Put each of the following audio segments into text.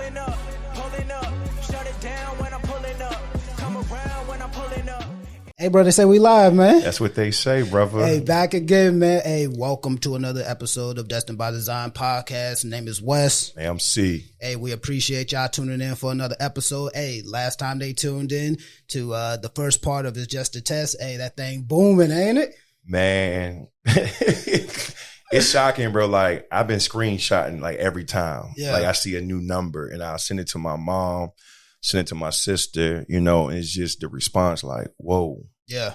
pulling up, shut it down when I'm pulling up, come around when I'm pulling up. Hey, bro, they say we live, man. That's what they say, brother. Hey, back again, man. Hey, welcome to another episode of Destined by Design podcast. My name is Wes. Hey, I'm C. Hey, we appreciate y'all tuning in for another episode. Hey, last time they tuned in to the first part of It's Just a Test. Hey, that thing booming, ain't it? Man, it's shocking, bro. Like, I've been screenshotting like every time. Yeah. Like, I see a new number and I'll send it to my mom, send it to my sister, you know, and it's just the response like, whoa. Yeah.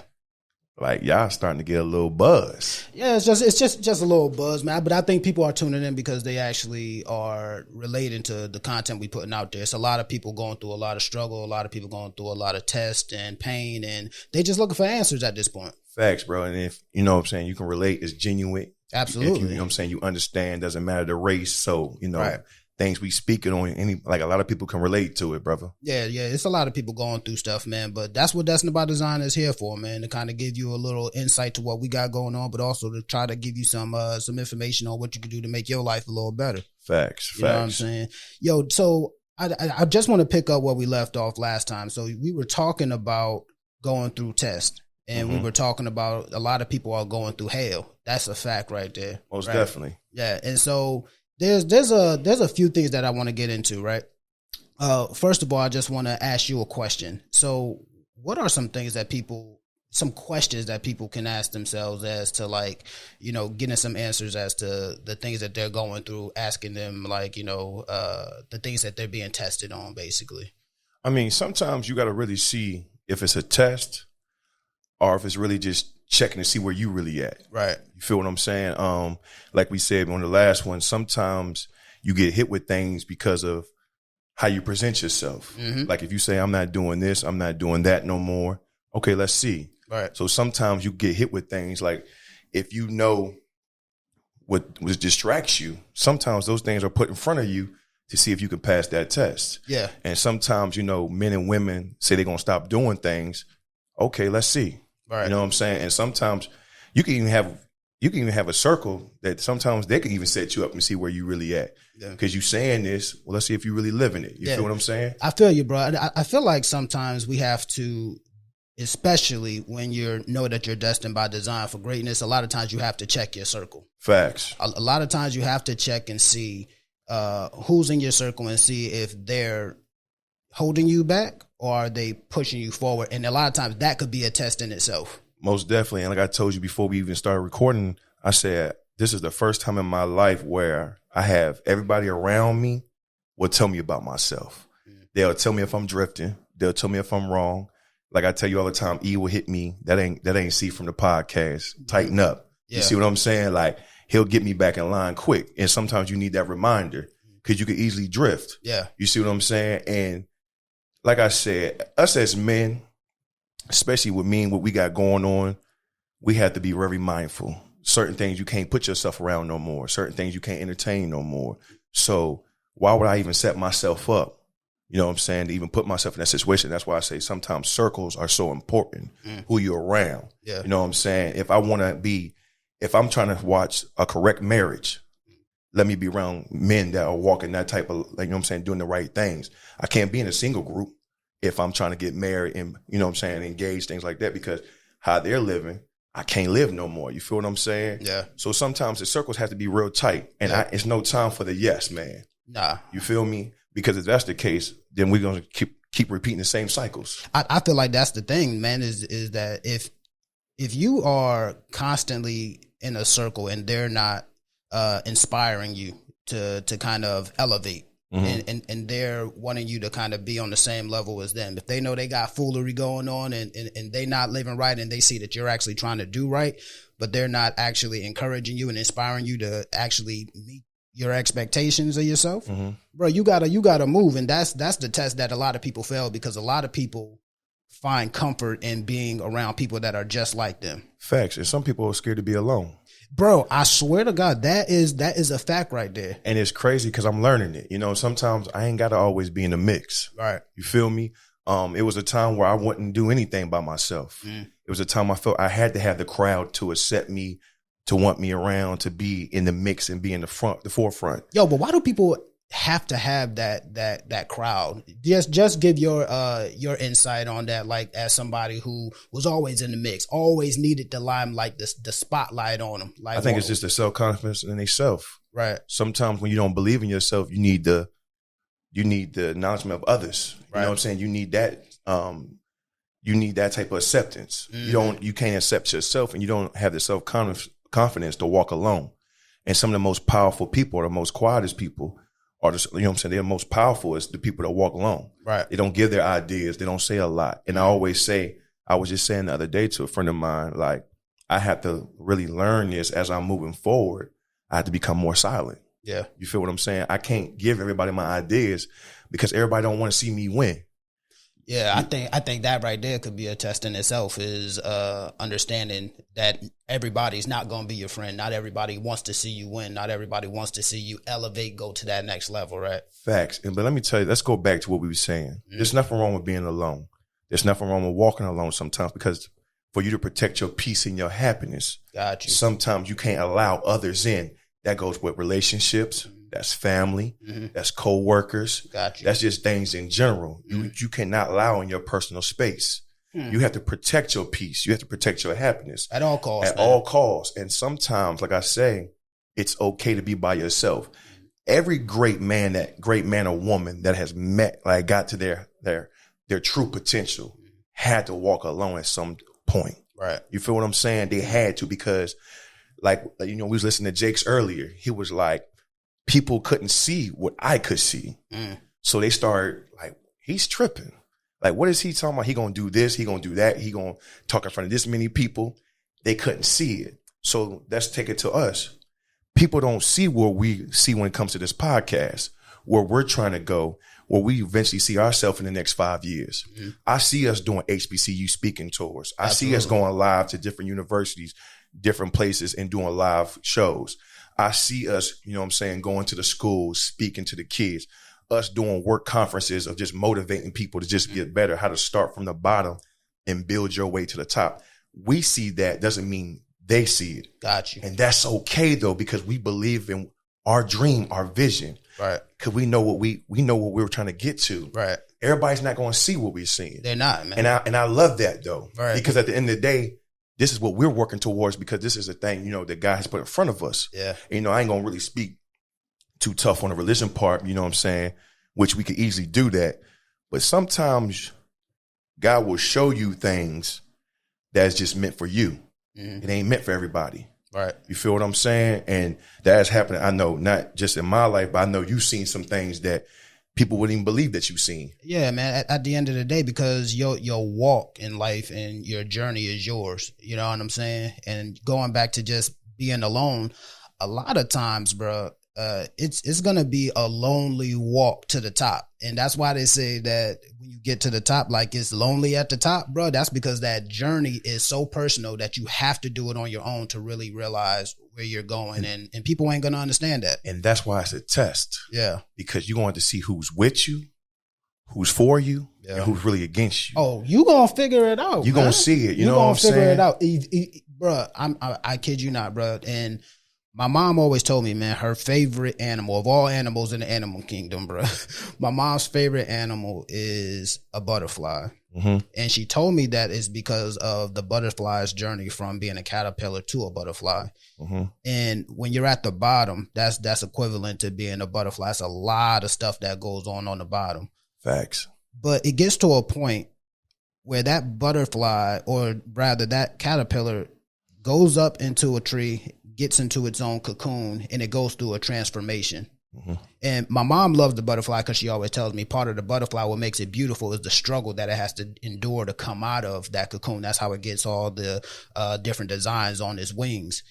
Like, y'all starting to get a little buzz. Yeah, it's just a little buzz, man. But I think people are tuning in because they actually are relating to the content we putting out there. It's a lot of people going through a lot of struggle, a lot of people going through a lot of tests and pain, and they just looking for answers at this point. Facts, bro. And if, you know what I'm saying, you can relate, it's genuine. Absolutely. If you know what I'm saying, you understand, doesn't matter the race. So, you know, right. Things we speaking on, like a lot of people can relate to it, brother. Yeah. It's a lot of people going through stuff, man. But that's what Destined by Design is here for, man, to kind of give you a little insight to what we got going on, but also to try to give you some information on what you can do to make your life a little better. Facts. You know what I'm saying? Yo, so I just want to pick up where we left off last time. So we were talking about going through tests, and we were talking about a lot of people are going through hell. That's a fact right there. Most right? definitely. Yeah, and so there's a few things that I want to get into, right? First of all, I just want to ask you a question. So what are some questions that people can ask themselves as to, like, you know, getting some answers as to the things that they're going through, asking them, like, you know, the things that they're being tested on, basically? I mean, sometimes you got to really see if it's a test or if it's really just checking to see where you really at. Right. You feel what I'm saying? Like we said on the last one, sometimes you get hit with things because of how you present yourself. Mm-hmm. Like if you say, I'm not doing this, I'm not doing that no more. Okay, let's see. Right. So sometimes you get hit with things like if you know what distracts you, sometimes those things are put in front of you to see if you can pass that test. Yeah. And sometimes, you know, men and women say they're going to stop doing things. Okay, let's see. Right. You know what I'm saying? And sometimes you can even have a circle that sometimes they can even set you up and see where you really at. Because you saying this, well, let's see if you really living it. You feel what I'm saying? I feel you, bro. I feel like sometimes we have to, especially when you know that you're destined by design for greatness, a lot of times you have to check your circle. Facts. A lot of times you have to check and see who's in your circle and see if they're holding you back or are they pushing you forward. And a lot of times that could be a test in itself. Most definitely. And like I told you before we even started recording, I said, this is the first time in my life where I have everybody around me will tell me about myself. They'll tell me if I'm drifting. They'll tell me if I'm wrong. Like I tell you all the time, E will hit me. That ain't C from the podcast. Tighten up. Yeah. You see what I'm saying? Like he'll get me back in line quick. And sometimes you need that reminder because you can easily drift. Yeah. You see what I'm saying? And like I said, us as men, especially with me and what we got going on, we have to be very mindful. Certain things you can't put yourself around no more. Certain things you can't entertain no more. So why would I even set myself up, you know what I'm saying, to even put myself in that situation? That's why I say sometimes circles are so important, who you're around. Yeah. You know what I'm saying? If I'm trying to watch a correct marriage, let me be around men that are walking that type of, like, you know what I'm saying, doing the right things. I can't be in a single group if I'm trying to get married and, you know what I'm saying, engage, things like that, because how they're living, I can't live no more. You feel what I'm saying? Yeah. So sometimes the circles have to be real tight, and it's no time for the yes, man. Nah. You feel me? Because if that's the case, then we're going to keep repeating the same cycles. I feel like that's the thing, man, is that if you are constantly in a circle and they're not inspiring you to kind of elevate, and they're wanting you to kind of be on the same level as them. If they know they got foolery going on and they not living right and they see that you're actually trying to do right, but they're not actually encouraging you and inspiring you to actually meet your expectations of yourself, bro, you gotta move. And that's the test that a lot of people fail, because a lot of people find comfort in being around people that are just like them. Facts. And some people are scared to be alone. Bro, I swear to God, that is a fact right there. And it's crazy because I'm learning it. You know, sometimes I ain't got to always be in the mix. Right. You feel me? It was a time where I wouldn't do anything by myself. It was a time I felt I had to have the crowd to accept me, to want me around, to be in the mix and be in the forefront. Yo, but why do people have to have that crowd. Just give your insight on that, like as somebody who was always in the mix, always needed the limelight, the spotlight on them. Like, I think it's just the self-confidence in themselves. Right. Sometimes when you don't believe in yourself, you need the acknowledgement of others. You Right. know what I'm saying? You need that type of acceptance. You can't accept yourself, and you don't have the self-confidence to walk alone. And some of the most powerful people, or the most quietest people, are just, you know what I'm saying, they're the most powerful is the people that walk alone. Right. They don't give their ideas. They don't say a lot. And I always say, I was just saying the other day to a friend of mine, like, I have to really learn this as I'm moving forward. I have to become more silent. Yeah. You feel what I'm saying? I can't give everybody my ideas because everybody don't want to see me win. Yeah, I think that right there could be a test in itself, is understanding that everybody's not going to be your friend. Not everybody wants to see you win. Not everybody wants to see you elevate, go to that next level, right? Facts. But let me tell you, let's go back to what we were saying. There's nothing wrong with being alone. There's nothing wrong with walking alone sometimes, because for you to protect your peace and your happiness, Got you. sometimes you can't allow others in. That goes with relationships. That's family. That's co-workers. Got you. That's just things in general. You cannot allow in your personal space. You have to protect your peace. You have to protect your happiness. At all costs. At all costs. And sometimes, like I say, it's okay to be by yourself. Every great man or woman that has met, like got to their true potential, had to walk alone at some point. Right. You feel what I'm saying? They had to, because like, you know, we was listening to Jake's earlier. He was like, people couldn't see what I could see. So they started like, he's tripping. Like, what is he talking about? He going to do this. He going to do that. He going to talk in front of this many people. They couldn't see it. So let's take it to us. People don't see what we see when it comes to this podcast, where we're trying to go, where we eventually see ourselves in the next 5 years. I see us doing HBCU speaking tours. I see us going live to different universities, different places, and doing live shows. I see us, you know what I'm saying, going to the schools, speaking to the kids, us doing work conferences of just motivating people to just get better, how to start from the bottom and build your way to the top. We see that, doesn't mean they see it. Got you. And that's okay though, because we believe in our dream, our vision. Right. Because we know what we know what we were trying to get to. Right. Everybody's not going to see what we're seeing. They're not, man. And I love that though. Right. Because at the end of the day, this is what we're working towards, because this is the thing, you know, that God has put in front of us. Yeah. You know, I ain't going to really speak too tough on the religion part, you know what I'm saying, which we could easily do that. But sometimes God will show you things that's just meant for you. It ain't meant for everybody. Right. You feel what I'm saying? And that has happened, I know, not just in my life, but I know you've seen some things that people wouldn't even believe that you've seen. Yeah, man. At the end of the day, because your walk in life and your journey is yours. You know what I'm saying? And going back to just being alone, a lot of times, bro, it's gonna be a lonely walk to the top. And that's why they say that when you get to the top, like it's lonely at the top, bro. That's because that journey is so personal that you have to do it on your own to really realize where you're going. And people ain't gonna understand that. And that's why it's a test. Yeah. Because you're going to see who's with you, who's for you, and who's really against you. Oh, you gonna figure it out. You're going to see it. You know what I'm saying? Figure it out. Bro, I kid you not, bro. And my mom always told me, man, her favorite animal of all animals in the animal kingdom, bro. My mom's favorite animal is a butterfly. And she told me that is because of the butterfly's journey from being a caterpillar to a butterfly. And when you're at the bottom, that's equivalent to being a butterfly. It's a lot of stuff that goes on the bottom. Facts. But it gets to a point where that butterfly, or rather that caterpillar, goes up into a tree, gets into its own cocoon, and it goes through a transformation. And my mom loves the butterfly because she always tells me part of the butterfly, what makes it beautiful is the struggle that it has to endure to come out of that cocoon. That's how it gets all the different designs on its wings.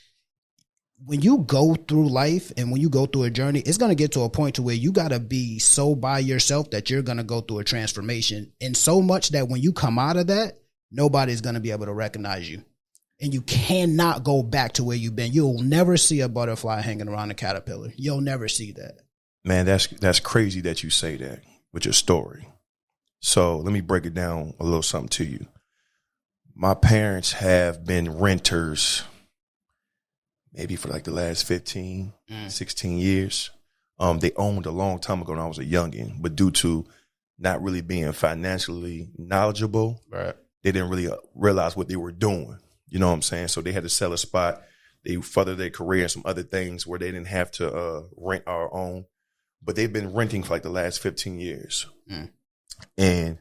When you go through life and when you go through a journey, it's going to get to a point to where you got to be so by yourself that you're going to go through a transformation. And so much that when you come out of that, nobody's going to be able to recognize you. And you cannot go back to where you've been. You'll never see a butterfly hanging around a caterpillar. You'll never see that. Man, that's crazy that you say that with your story. So let me break it down a little something to you. My parents have been renters maybe for like the last 15, 16 years. They owned a long time ago when I was a youngin', but due to not really being financially knowledgeable, Right. they didn't really realize what they were doing. You know what I'm saying? So they had to sell a spot. They furthered their career and some other things where they didn't have to rent our own. But they've been renting for like the last 15 years. And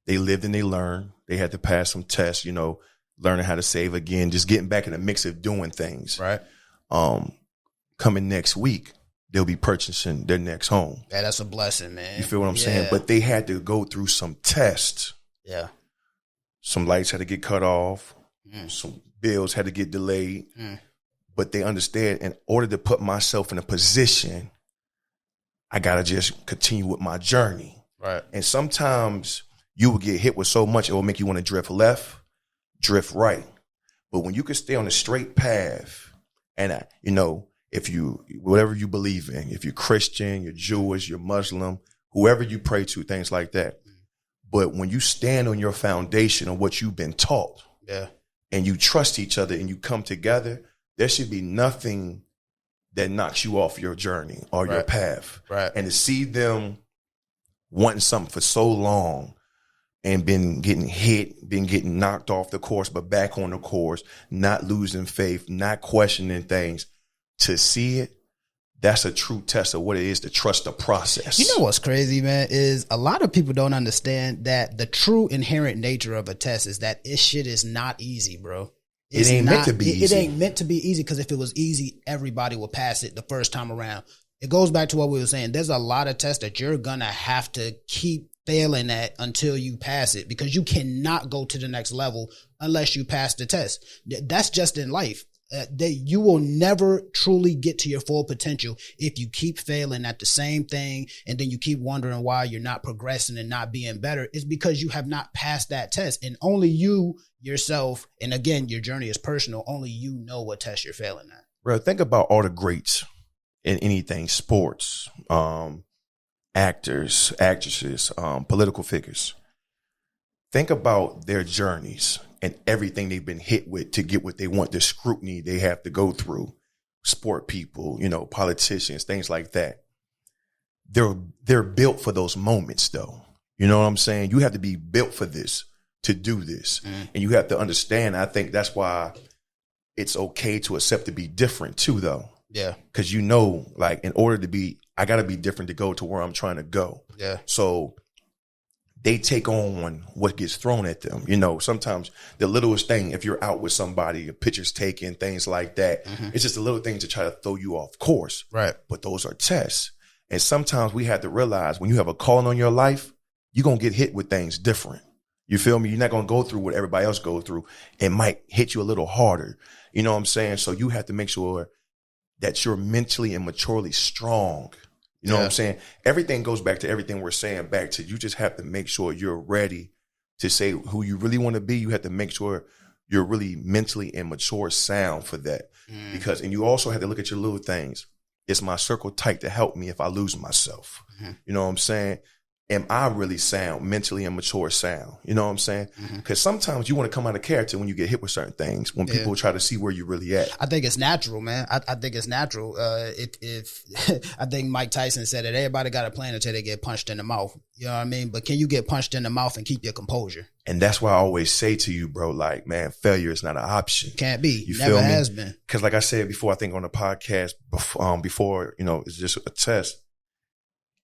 they lived and they learned. They had to pass some tests, you know, learning how to save again, just getting back in the mix of doing things. Right. Coming next week, they'll be purchasing their next home. Yeah, that's a blessing, man. You feel what I'm saying? But they had to go through some tests. Yeah. Some lights had to get cut off. Some bills had to get delayed. But they understand, in order to put myself in a position, I got to just continue with my journey. Right. And sometimes you will get hit with so much, it will make you want to drift left, drift right. But when you can stay on a straight path and, you know, if you, whatever you believe in, if you're Christian, you're Jewish, you're Muslim, whoever you pray to, things like that. But when you stand on your foundation of what you've been taught, and you trust each other and you come together, there should be nothing that knocks you off your journey or your path. Right. And to see them wanting something for so long and been getting hit, been getting knocked off the course, but back on the course, not losing faith, not questioning things, to see it, that's a true test of what it is to trust the process. You know what's crazy, man, is a lot of people don't understand that the true inherent nature of a test is that this shit is not easy, bro. It ain't meant to be easy. It ain't meant to be easy, because if it was easy, everybody would pass it the first time around. It goes back to what we were saying. There's a lot of tests that you're going to have to keep failing at until you pass it, because you cannot go to the next level unless you pass the test. That's just in life. You will never truly get to your full potential if you keep failing at the same thing, and then you keep wondering why you're not progressing and not being better. It's because you have not passed that test, and only you yourself, and again, your journey is personal, only you know what test you're failing at. Bro, think about all the greats in anything, sports, actors, actresses, political figures. Think about their journeys and everything they've been hit with to get what they want, the scrutiny they have to go through. Sport people, you know, politicians, things like that. They're built for those moments, though. You know what I'm saying? You have to be built for this, to do this. And you have to understand, I think that's why it's okay to accept to be different too, though. Yeah. Because you know, like, in order to be, I got to be different to go to where I'm trying to go. Yeah. So they take on what gets thrown at them. You know, sometimes the littlest thing, if you're out with somebody, a picture's taken, things like that, it's just a little thing to try to throw you off course. Right. But those are tests. And sometimes we have to realize when you have a calling on your life, you're going to get hit with things different. You feel me? You're not going to go through what everybody else go through. It might hit you a little harder. You know what I'm saying? So you have to make sure that you're mentally and maturely strong. You know what I'm saying? Everything goes back to everything we're saying, back to you just have to make sure you're ready to say who you really want to be. You have to make sure you're really mentally and mature sound for that. Because, and you also have to look at your little things. Is my circle tight to help me if I lose myself? You know what I'm saying? Am I really sound, mentally and mature sound? You know what I'm saying? Because sometimes you want to come out of character when you get hit with certain things, when people try to see where you're really at. I think it's natural, man. I think it's natural. If I think Mike Tyson said that everybody got a plan until they get punched in the mouth. You know what I mean? But can you get punched in the mouth and keep your composure? And that's why I always say to you, bro, like, man, failure is not an option. Can't be. You Never feel me? has been. Because like I said before, I think on the podcast before, you know, it's just a test.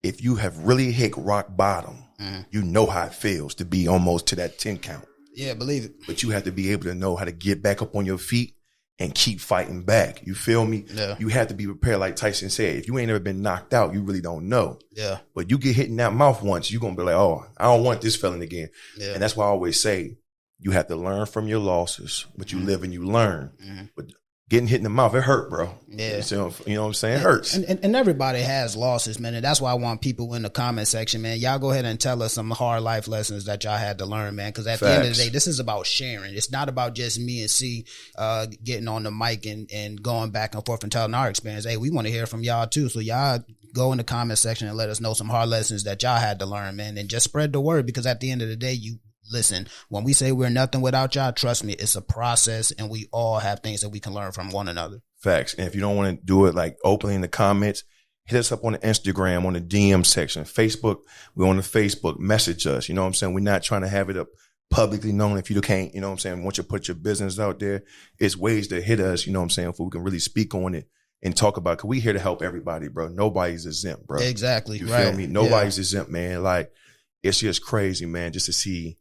If you have really hit rock bottom, you know how it feels to be almost to that 10 count. Yeah, believe it. But you have to be able to know how to get back up on your feet and keep fighting back. You feel me? Yeah. You have to be prepared, like Tyson said. If you ain't ever been knocked out, you really don't know. Yeah. But you get hit in that mouth once, you're going to be like, oh, I don't want this feeling again. Yeah. And that's why I always say you have to learn from your losses, but you live and you learn. But getting hit in the mouth, it hurt, bro. Yeah. You know what I'm saying? It hurts. And everybody has losses, man. And that's why I want people in the comment section, man. Y'all go ahead and tell us some hard life lessons that y'all had to learn, man. Because at the end of the day, this is about sharing. It's not about just me and C getting on the mic and going back and forth and telling our experience. Hey, we want to hear from y'all too. So y'all go in the comment section and let us know some hard lessons that y'all had to learn, man. And just spread the word, because at the end of the day, listen, when we say we're nothing without y'all, trust me, it's a process, and we all have things that we can learn from one another. Facts. And if you don't want to do it like openly in the comments, hit us up on the Instagram, on the DM section. Facebook, we're on the Facebook. Message us. You know what I'm saying? We're not trying to have it up publicly known if you can't, you know what I'm saying? Once you put your business out there, it's ways to hit us, you know what I'm saying, if we can really speak on it and talk about it. Because we here to help everybody, bro. Nobody's exempt, bro. Exactly. You right. feel me? Nobody's exempt, man. Like, it's just crazy, man, just to see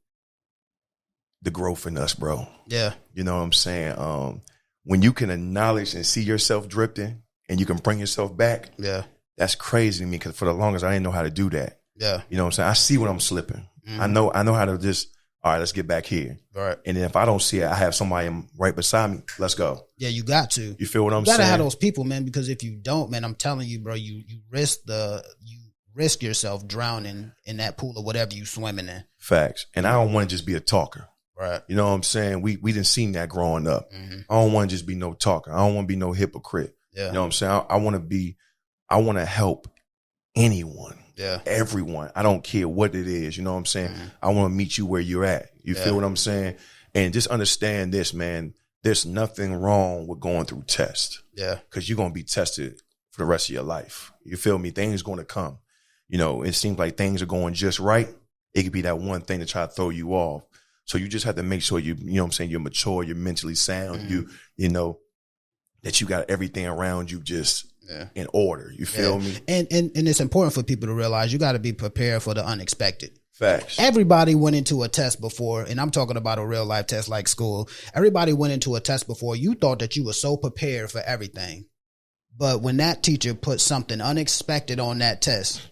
the growth in us, bro. Yeah. You know what I'm saying? When you can acknowledge and see yourself drifting and you can bring yourself back, yeah, that's crazy to me, because for the longest, I didn't know how to do that. Yeah. You know what I'm saying? I see when I'm slipping. I know how to just, all right, let's get back here. Right. And then if I don't see it, I have somebody right beside me. Let's go. Yeah, you got to. You feel what I'm you saying? gotta have those people, man, because if you don't, man, I'm telling you, bro, you risk yourself drowning in that pool of whatever you swimming in. Facts. And I don't want to just be a talker. Right. You know what I'm saying? We didn't see that growing up. Mm-hmm. I don't want to just be no talker. I don't want to be no hypocrite. Yeah. You know what I'm saying? I want to help anyone. Yeah. Everyone. I don't care what it is. You know what I'm saying? Mm-hmm. I want to meet you where you're at. You feel what I'm saying? And just understand this, man. There's nothing wrong with going through tests. Yeah. Because you're going to be tested for the rest of your life. You feel me? Things going to come. You know, it seems like things are going just right. It could be that one thing to try to throw you off. So you just have to make sure you know what I'm saying, you're mature, you're mentally sound, you know, that you got everything around you just in order. You feel me? And it's important for people to realize you got to be prepared for the unexpected. Facts. Everybody went into a test before, and I'm talking about a real life test like school. Everybody went into a test before. You thought that you were so prepared for everything. But when that teacher put something unexpected on that test,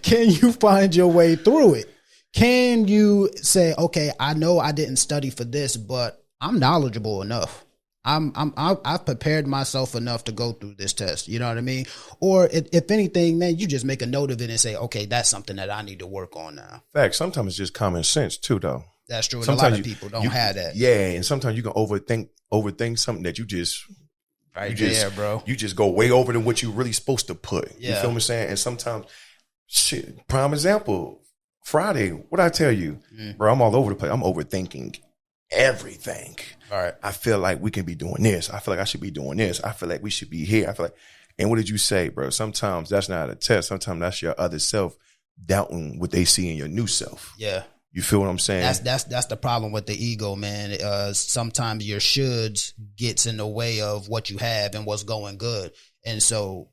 can you find your way through it? Can you say, okay, I know I didn't study for this, but I'm knowledgeable enough. I've prepared myself enough to go through this test. You know what I mean? Or if anything, man, you just make a note of it and say, okay, that's something that I need to work on now. Fact. Sometimes it's just common sense too, though. That's true. And a lot of people don't have that. Yeah, and sometimes you can overthink something that you just. Bro. You just go way over than what you really supposed to put. Yeah. You feel me saying? And sometimes, shit, prime example, Friday, what I tell you, bro, I'm all over the place. I'm overthinking everything. All right. I feel like we can be doing this. I feel like I should be doing this. I feel like we should be here. I feel like, and what did you say, bro? Sometimes that's not a test. Sometimes that's your other self doubting what they see in your new self. Yeah. You feel what I'm saying? That's the problem with the ego, man. Sometimes your shoulds gets in the way of what you have and what's going good. And so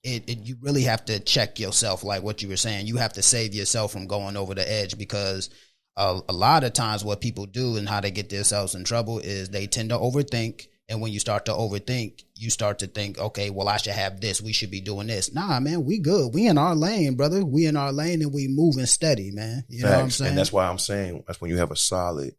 you really have to check yourself, like what you were saying. You have to save yourself from going over the edge, because a lot of times what people do and how they get themselves in trouble is they tend to overthink. And when you start to overthink, you start to think, okay, well, I should have this. We should be doing this. Nah, man, we good. We in our lane, brother. We in our lane and we moving steady, man. You know what I'm saying? And that's why I'm saying that's when you have a solid,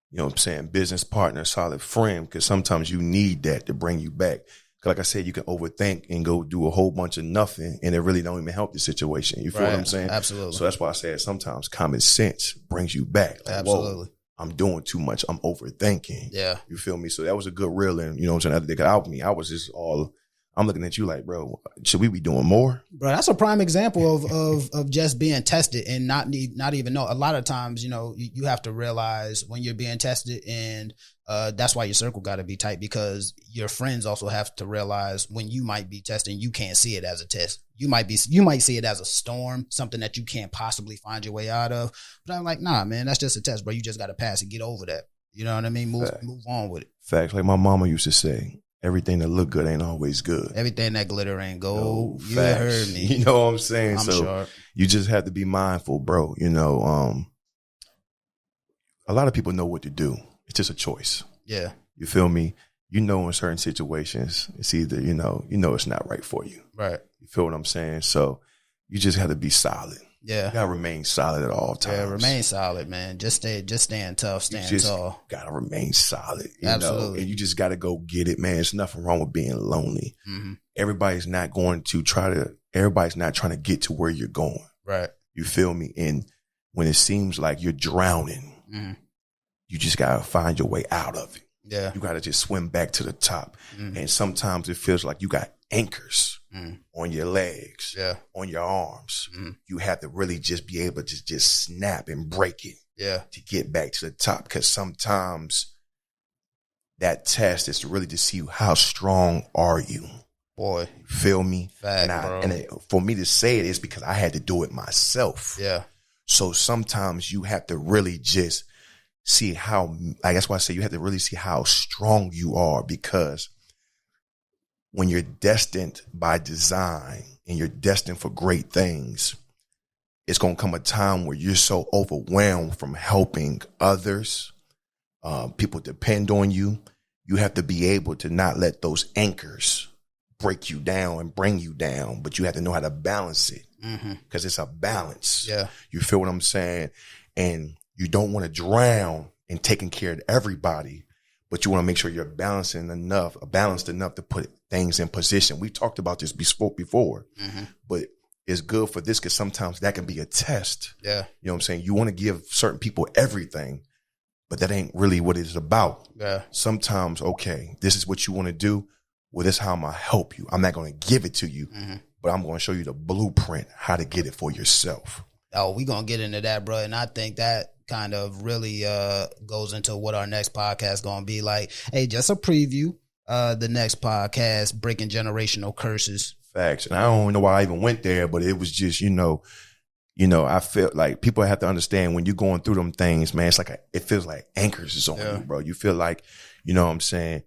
you know what I'm saying, business partner, solid friend, because sometimes you need that to bring you back. Like I said, you can overthink and go do a whole bunch of nothing, and it really don't even help the situation. You feel what I'm saying? Absolutely. So that's why I said sometimes common sense brings you back. Like, absolutely. Whoa, I'm doing too much. I'm overthinking. Yeah. You feel me? So that was a good reeling. You know what I'm saying? I was just all, I'm looking at you like, bro, should we be doing more? Bro, that's a prime example of just being tested and not even know. A lot of times, you know, you have to realize when you're being tested, and that's why your circle got to be tight, because your friends also have to realize when you might be testing, you can't see it as a test. You might see it as a storm, something that you can't possibly find your way out of. But I'm like, nah, man, that's just a test, bro. You just got to pass it, get over that. You know what I mean? Move on with it. Facts. Like my mama used to say, everything that look good ain't always good. Everything that glitter ain't gold. No, you facts. heard me. You know what I'm saying? I'm so sure. You just have to be mindful, bro. You know, a lot of people know what to do. It's just a choice. Yeah. You feel me? You know, in certain situations, it's either, you know it's not right for you. Right. You feel what I'm saying? So you just have to be solid. Yeah. You gotta remain solid at all times. Yeah, remain solid, man. Just staying tough, staying tall. Gotta remain solid. Absolutely. And you just gotta go get it, man. There's nothing wrong with being lonely. Mm-hmm. Everybody's not trying to get to where you're going. Right. You feel me? And when it seems like you're drowning, you just gotta find your way out of it. Yeah. You gotta just swim back to the top. And sometimes it feels like you got anchors on your legs, on your arms. You have to really just be able to just snap and break it to get back to the top. Because sometimes that test is really to see how strong are you. Boy. Feel me? Fact, bro. For me to say it is because I had to do it myself. Yeah. So sometimes you have to really just see how, that's why I say you have to really see how strong you are, because when you're destined by design and you're destined for great things, it's going to come a time where you're so overwhelmed from helping others. People depend on you. You have to be able to not let those anchors break you down and bring you down, but you have to know how to balance it, because it's a balance. Yeah. You feel what I'm saying? And you don't want to drown in taking care of everybody, but you want to make sure you're balanced enough to put things in position. We talked about this before, but it's good for this because sometimes that can be a test. Yeah. You know what I'm saying? You want to give certain people everything, but that ain't really what it's about. Yeah. Sometimes, okay, this is what you want to do. Well, this is how I'm going to help you. I'm not going to give it to you, but I'm going to show you the blueprint, how to get it for yourself. Oh, we're going to get into that, bro. And I think that kind of really goes into what our next podcast going to be like. Hey, just a preview. The next podcast, Breaking Generational Curses. Facts. And I don't know why I even went there, but it was just, I felt like people have to understand when you're going through them things, man, it feels like anchors is on you, bro. You feel like, you know what I'm saying,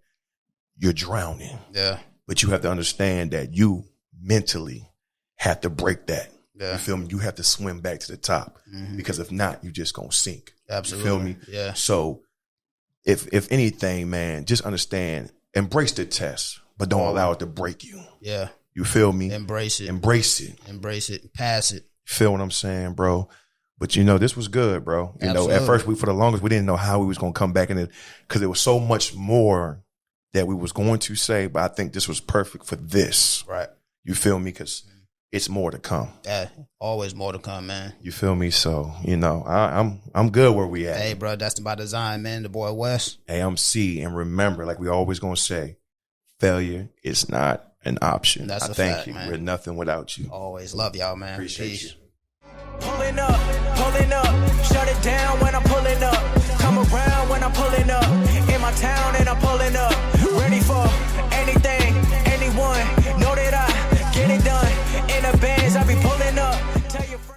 you're drowning. Yeah. But you have to understand that you mentally have to break that. Yeah. You feel me? You have to swim back to the top, because if not, you just gonna sink. Absolutely. You feel me? Yeah. So if anything, man, just understand, embrace the test, but don't allow it to break you. Yeah. You feel me? Embrace it. Embrace it. Embrace it. Pass it. Feel what I'm saying, bro? But this was good, bro. Absolutely. At first, for the longest, we didn't know how we was gonna come back in it, because there was so much more that we was going to say. But I think this was perfect for this. Right. You feel me? Because it's more to come. Yeah. Always more to come, man. You feel me? So I'm good where we at. Hey, bro, that's by design, man. The boy West. AMC, and remember, like we always gonna say, failure is not an option. That's a thank fact, you. man. We're nothing without you. Always love y'all, man. Appreciate Peace. you. Pulling up, shut it down when I'm pulling up. Come around when I'm pulling up. In my town and I'm pulling up.